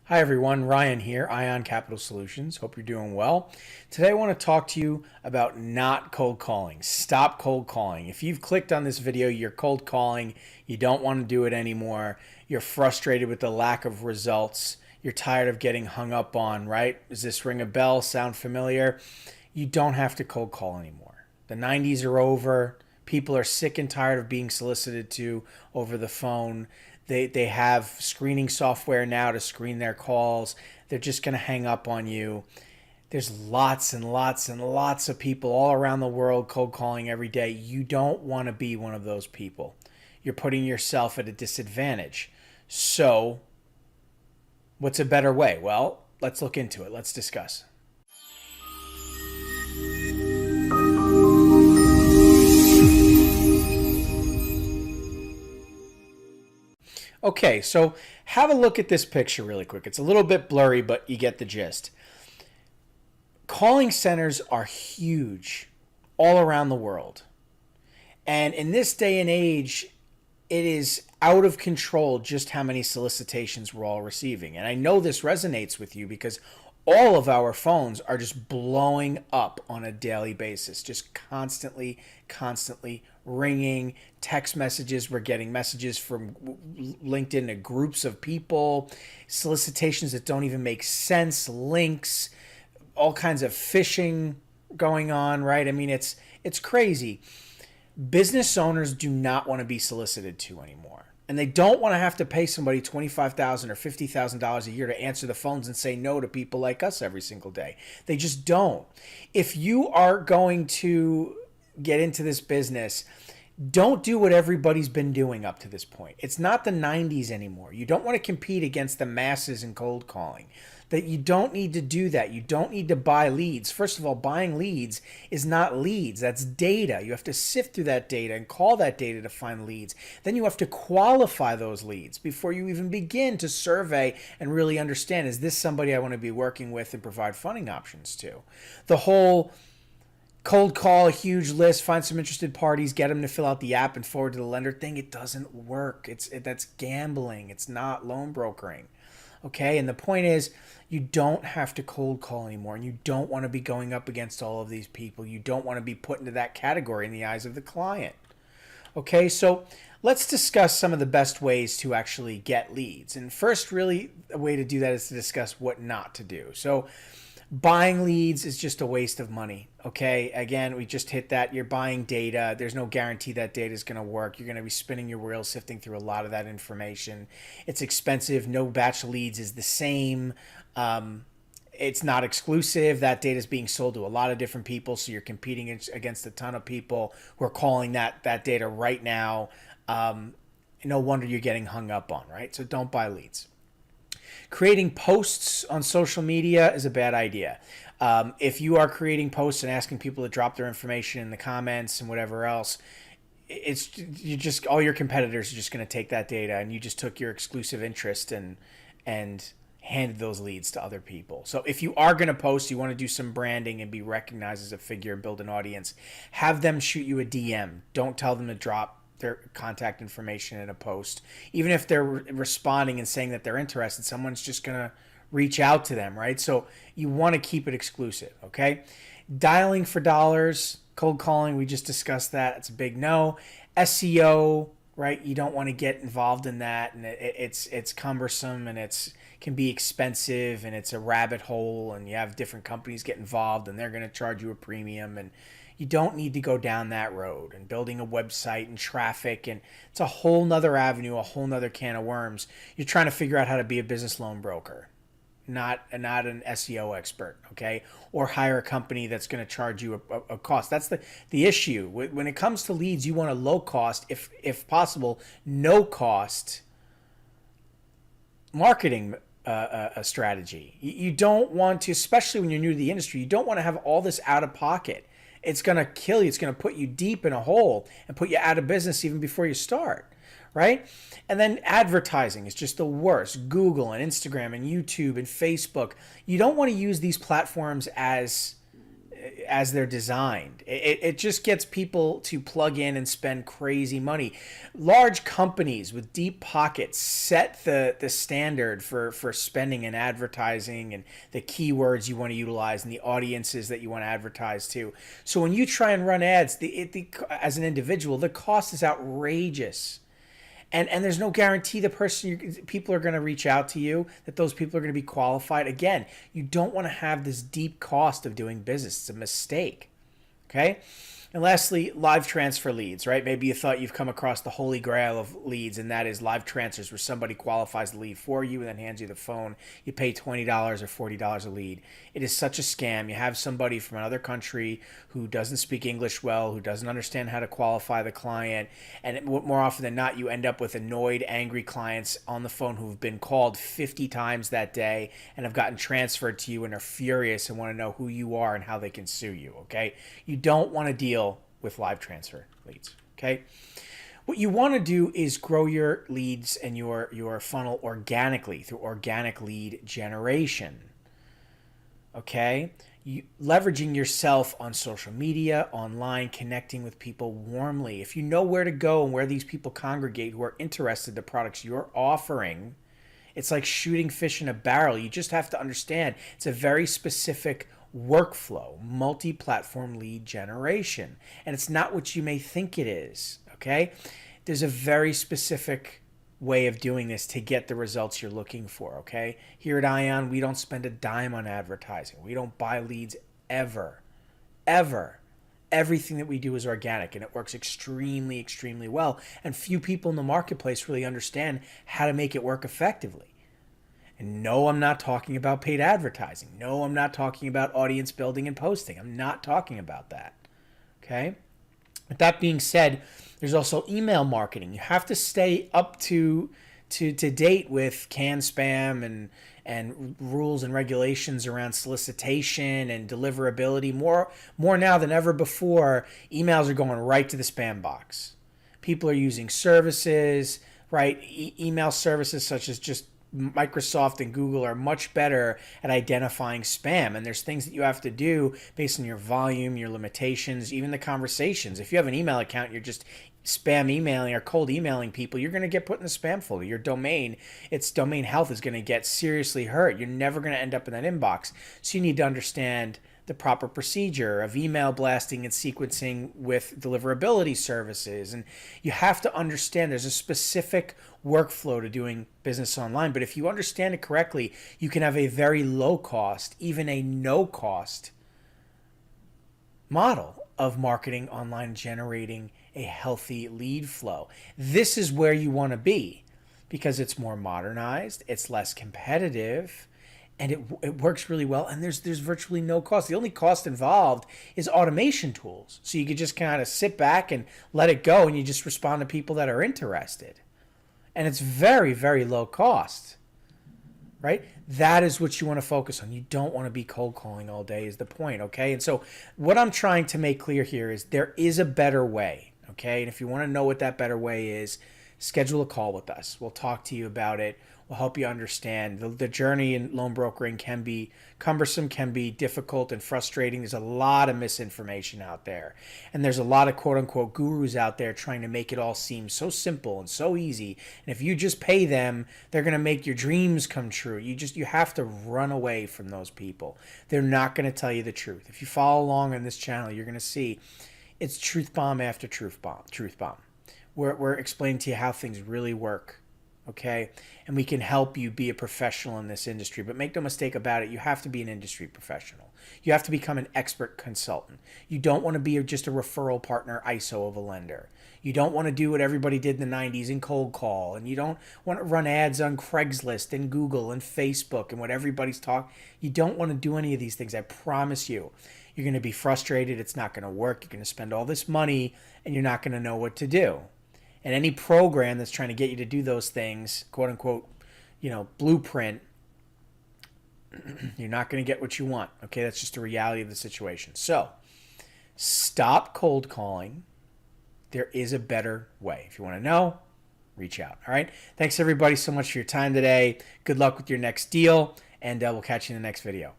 Hi everyone, Ryan here, Ion Capital Solutions. Hope you're doing well. Today I want to talk to you about not cold calling. Stop cold calling. If you've clicked on this video, you're cold calling, you don't want to do it anymore, you're frustrated with the lack of results, you're tired of getting hung up on, right? Does this ring a bell? Sound familiar? You don't have to cold call anymore. The 90s are over. People are sick and tired of being solicited to over the phone. They have screening software now to screen their calls. They're just going to hang up on you. There's lots and lots and lots of people all around the world cold calling every day. You don't want to be one of those people. You're putting yourself at a disadvantage. So, what's a better way? Well, let's look into it. Let's discuss. Okay, so have a look at this picture really quick. It's a little bit blurry, but you get the gist. Calling centers are huge all around the world. And in this day and age, it is out of control just how many solicitations we're all receiving. And I know this resonates with you because all of our phones are just blowing up on a daily basis, just constantly ringing. Text messages, we're getting messages from LinkedIn to groups of people, solicitations that don't even make sense, links, all kinds of phishing going on, right? I mean, it's crazy. Business owners do not want to be solicited to anymore. And they don't want to have to pay somebody $25,000 or $50,000 a year to answer the phones and say no to people like us every single day. They just don't. If you are going to get into this business, don't do what everybody's been doing up to this point. It's not the 90s anymore. You don't want to compete against the masses in cold calling. That you don't need to do that. You don't need to buy leads. First of all, buying leads is not leads. That's data. You have to sift through that data and call that data to find leads. Then you have to qualify those leads before you even begin to survey and really understand, is this somebody I want to be working with and provide funding options to? The whole cold call, a huge list, find some interested parties, get them to fill out the app and forward to the lender thing, it doesn't work. That's gambling. It's not loan brokering. Okay, and the point is, you don't have to cold call anymore, and you don't want to be going up against all of these people. You don't want to be put into that category in the eyes of the client. Okay, so let's discuss some of the best ways to actually get leads. And first, really, a way to do that is to discuss what not to do. So buying leads is just a waste of money. Okay, again, we just hit that. You're buying data. There's no guarantee that data is going to work. You're going to be spinning your wheels sifting through a lot of that information. It's expensive. No batch of leads is the same. It's not exclusive. That data is being sold to a lot of different people, so you're competing against a ton of people who are calling that data right now. No wonder you're getting hung up on, right? So don't buy leads. Creating posts on social media is a bad idea. If you are creating posts and asking people to drop their information in the comments and whatever else, you just all your competitors are just going to take that data, and you just took your exclusive interest and handed those leads to other people. So if you are going to post, you want to do some branding and be recognized as a figure and build an audience, have them shoot you a DM. Don't tell them to drop their contact information in a post. Even if they're responding and saying that they're interested, someone's just going to reach out to them, right? So you want to keep it exclusive, okay? Dialing for dollars, cold calling, we just discussed that. It's a big no. SEO, right? You don't want to get involved in that, and it's cumbersome, and it's can be expensive, and it's a rabbit hole, and you have different companies get involved, and they're going to charge you a premium, and you don't need to go down that road. And building a website and traffic, and it's a whole nother avenue, a whole nother can of worms. You're trying to figure out how to be a business loan broker, not an SEO expert, okay? Or hire a company that's going to charge you a cost. That's the issue. When it comes to leads, you want a low cost, if possible, no cost marketing a strategy. You don't want to, especially when you're new to the industry, you don't want to have all this out of pocket. It's going to kill you. It's going to put you deep in a hole and put you out of business even before you start, right? And then advertising is just the worst. Google and Instagram and YouTube and Facebook. You don't want to use these platforms as as they're designed. It just gets people to plug in and spend crazy money. Large companies with deep pockets set the standard for spending in advertising and the keywords you want to utilize and the audiences that you want to advertise to. So when you try and run ads, as an individual, the cost is outrageous. And there's no guarantee people are going to reach out to you, that those people are going to be qualified. Again, you don't want to have this deep cost of doing business. It's a mistake. Okay? And lastly, live transfer leads, right? Maybe you thought you've come across the holy grail of leads, and that is live transfers, where somebody qualifies the lead for you and then hands you the phone. You pay $20 or $40 a lead. It is such a scam. You have somebody from another country who doesn't speak English well, who doesn't understand how to qualify the client, and more often than not, you end up with annoyed, angry clients on the phone who've been called 50 times that day and have gotten transferred to you and are furious and want to know who you are and how they can sue you, okay? You don't want to deal with live transfer leads, okay? What you want to do is grow your leads and your funnel organically through organic lead generation, okay? Leveraging yourself on social media, online, connecting with people warmly. If you know where to go and where these people congregate who are interested in the products you're offering, it's like shooting fish in a barrel. You just have to understand it's a very specific workflow, multi-platform lead generation. And it's not what you may think it is, okay? There's a very specific way of doing this to get the results you're looking for, okay? Here at Ion, we don't spend a dime on advertising. We don't buy leads ever. Everything that we do is organic, and it works extremely, extremely well. And few people in the marketplace really understand how to make it work effectively. And no, I'm not talking about paid advertising. No, I'm not talking about audience building and posting. I'm not talking about that. Okay? With that being said, there's also email marketing. You have to stay up to date with CAN-SPAM and rules and regulations around solicitation and deliverability. More now than ever before, emails are going right to the spam box. People are using services, right? Email services such as just Microsoft and Google are much better at identifying spam, and there's things that you have to do based on your volume, your limitations, even the conversations. If you have an email account, you're just spam emailing or cold emailing people, you're going to get put in the spam folder. Your domain, its domain health is going to get seriously hurt. You're never going to end up in that inbox. So you need to understand the proper procedure of email blasting and sequencing with deliverability services. And you have to understand there's a specific workflow to doing business online. But if you understand it correctly, you can have a very low cost, even a no cost model of marketing online, generating a healthy lead flow. This is where you want to be because it's more modernized, it's less competitive, and it works really well, and there's virtually no cost. The only cost involved is automation tools. So you could just kind of sit back and let it go, and you just respond to people that are interested. And it's very, very low cost, right? That is what you want to focus on. You don't want to be cold calling all day is the point, okay? And so what I'm trying to make clear here is there is a better way, okay? And if you want to know what that better way is, schedule a call with us. We'll talk to you about it. We'll help you understand. The journey in loan brokering can be cumbersome, can be difficult and frustrating. There's a lot of misinformation out there. And there's a lot of quote-unquote gurus out there trying to make it all seem so simple and so easy. And if you just pay them, they're going to make your dreams come true. You have to run away from those people. They're not going to tell you the truth. If you follow along on this channel, you're going to see it's truth bomb after truth bomb. We're explaining to you how things really work. Okay, and we can help you be a professional in this industry, but make no mistake about it, you have to be an industry professional. You have to become an expert consultant. You don't want to be just a referral partner ISO of a lender. You don't want to do what everybody did in the 90s and cold call, and you don't want to run ads on Craigslist and Google and Facebook and what everybody's talking. You don't want to do any of these things. I promise you. You're going to be frustrated. It's not going to work. You're going to spend all this money, and you're not going to know what to do. And any program that's trying to get you to do those things, quote unquote, blueprint, you're not going to get what you want. Okay, that's just the reality of the situation. So stop cold calling. There is a better way. If you want to know, reach out. All right. Thanks everybody so much for your time today. Good luck with your next deal, and we'll catch you in the next video.